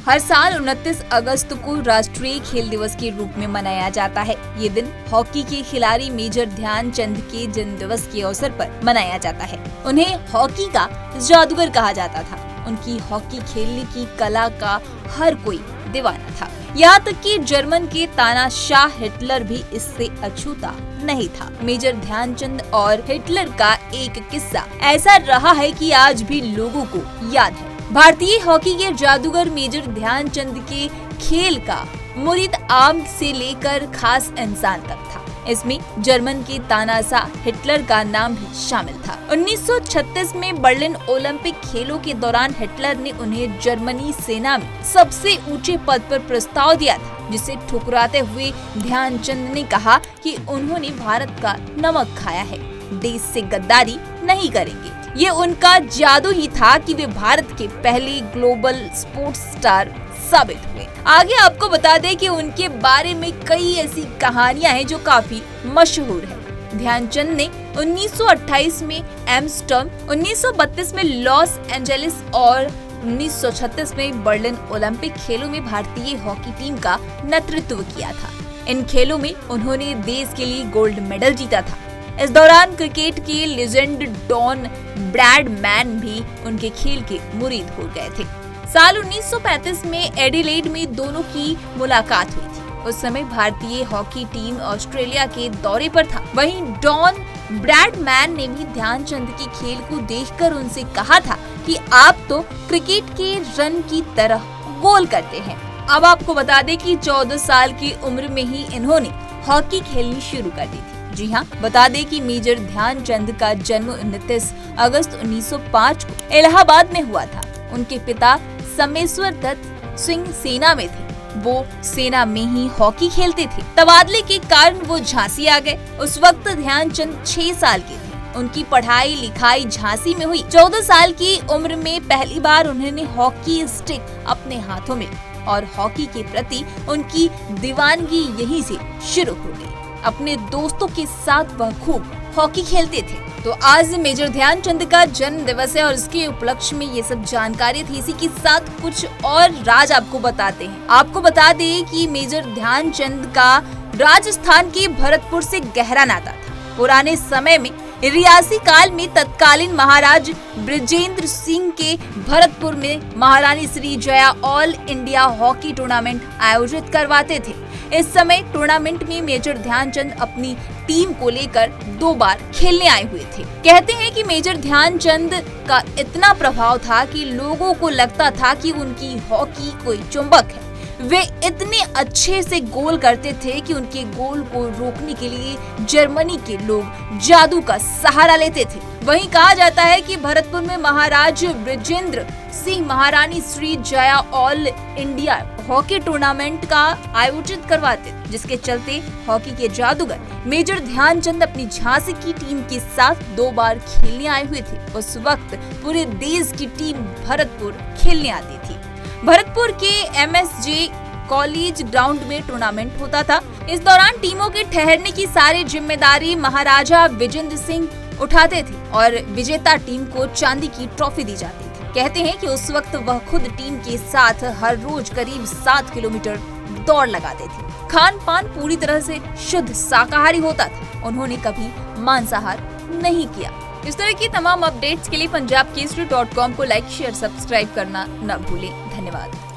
हर साल 29 अगस्त को राष्ट्रीय खेल दिवस के रूप में मनाया जाता है। ये दिन हॉकी के खिलाड़ी मेजर ध्यानचंद के जन्म दिवस के अवसर पर मनाया जाता है। उन्हें हॉकी का जादूगर कहा जाता था। उनकी हॉकी खेलने की कला का हर कोई दीवाना था। यहाँ तक कि जर्मन के तानाशाह हिटलर भी इससे अछूता नहीं था। मेजर ध्यानचंद और हिटलर का एक किस्सा ऐसा रहा है कि आज भी लोगों को याद है। भारतीय हॉकी के जादूगर मेजर ध्यानचंद के खेल का मुरीद आम से लेकर खास इंसान तक था। इसमें जर्मन के तानाशाह हिटलर का नाम भी शामिल था। 1936 में बर्लिन ओलंपिक खेलों के दौरान हिटलर ने उन्हें जर्मनी सेना में सबसे ऊंचे पद पर प्रस्ताव दिया था, जिसे ठुकराते हुए ध्यानचंद ने कहा कि उन्होंने भारत का नमक खाया है, देश से गद्दारी नहीं करेंगे। ये उनका जादू ही था कि वे भारत के पहले ग्लोबल स्पोर्ट्स स्टार साबित हुए। आगे आपको बता दें कि उनके बारे में कई ऐसी कहानियां हैं जो काफी मशहूर है। ध्यानचंद ने 1928 में एम्स्टर्डम, 1932 में लॉस एंजेलिस और 1936 में बर्लिन ओलंपिक खेलों में भारतीय हॉकी टीम का नेतृत्व किया था। इन खेलों में उन्होंने देश के लिए गोल्ड मेडल जीता था। इस दौरान क्रिकेट के लेजेंड डॉन ब्रैडमैन भी उनके खेल के मुरीद हो गए थे। साल 1935 में एडिलेड में दोनों की मुलाकात हुई थी। उस समय भारतीय हॉकी टीम ऑस्ट्रेलिया के दौरे पर था। वहीं डॉन ब्रैडमैन ने भी ध्यानचंद के खेल को देखकर उनसे कहा था कि आप तो क्रिकेट के रन की तरह गोल करते हैं। अब आपको बता दें कि 14 साल की उम्र में ही इन्होंने हॉकी खेलनी शुरू कर दी थी। जी हाँ, बता दें कि मेजर ध्यानचंद का जन्म 29 अगस्त 1905 को इलाहाबाद में हुआ था। उनके पिता समेश्वर दत्त सिंह सेना में थे। वो सेना में ही हॉकी खेलते थे। तबादले के कारण वो झांसी आ गए। उस वक्त ध्यानचंद 6 साल के थे। उनकी पढ़ाई लिखाई झांसी में हुई। 14 साल की उम्र में पहली बार उन्होंने हॉकी स्टिक अपने हाथों में और हॉकी के प्रति उनकी दीवानगी यहीं से शुरू हो गई। अपने दोस्तों के साथ वह खूब हॉकी खेलते थे। तो आज मेजर ध्यानचंद का जन्म दिवस है और इसके उपलक्ष्य में ये सब जानकारी थी। इसी के साथ कुछ और राज आपको बताते हैं। आपको बता दें कि मेजर ध्यानचंद का राजस्थान के भरतपुर से गहरा नाता था। पुराने समय में रियासी काल में तत्कालीन महाराज बृजेंद्र सिंह के भरतपुर में महारानी Shri Jaya all India hockey tournament आयोजित करवाते थे। इस समय टूर्नामेंट में मेजर ध्यानचंद अपनी टीम को लेकर 2 बार खेलने आए हुए थे। कहते हैं कि मेजर ध्यानचंद का इतना प्रभाव था कि लोगों को लगता था कि उनकी हॉकी कोई चुंबक है। वे इतने अच्छे से गोल करते थे कि उनके गोल को रोकने के लिए जर्मनी के लोग जादू का सहारा लेते थे। वहीं कहा जाता है कि भरतपुर में महाराज बृजेंद्र सिंह महारानी Shri Jaya all India hockey tournament का आयोजित करवाते, जिसके चलते हॉकी के जादूगर मेजर ध्यानचंद अपनी झांसी की टीम के साथ 2 बार खेलने आए हुए थे। उस वक्त पूरे देश की टीम भरतपुर खेलने आती थी। भरतपुर के MSJ कॉलेज ग्राउंड में टूर्नामेंट होता था। इस दौरान टीमों के ठहरने की सारी जिम्मेदारी महाराजा विजेंद्र सिंह उठाते थे और विजेता टीम को चांदी की ट्रॉफी दी जाती थी। कहते हैं कि उस वक्त वह खुद टीम के साथ हर रोज करीब 7 किलोमीटर दौड़ लगाते थे। खान पान पूरी तरह से शुद्ध शाकाहारी होता था। उन्होंने कभी मांसाहार नहीं किया। इस तरह की तमाम अपडेट्स के लिए punjabkesari.com को लाइक, शेयर, सब्सक्राइब करना न भूलें। धन्यवाद।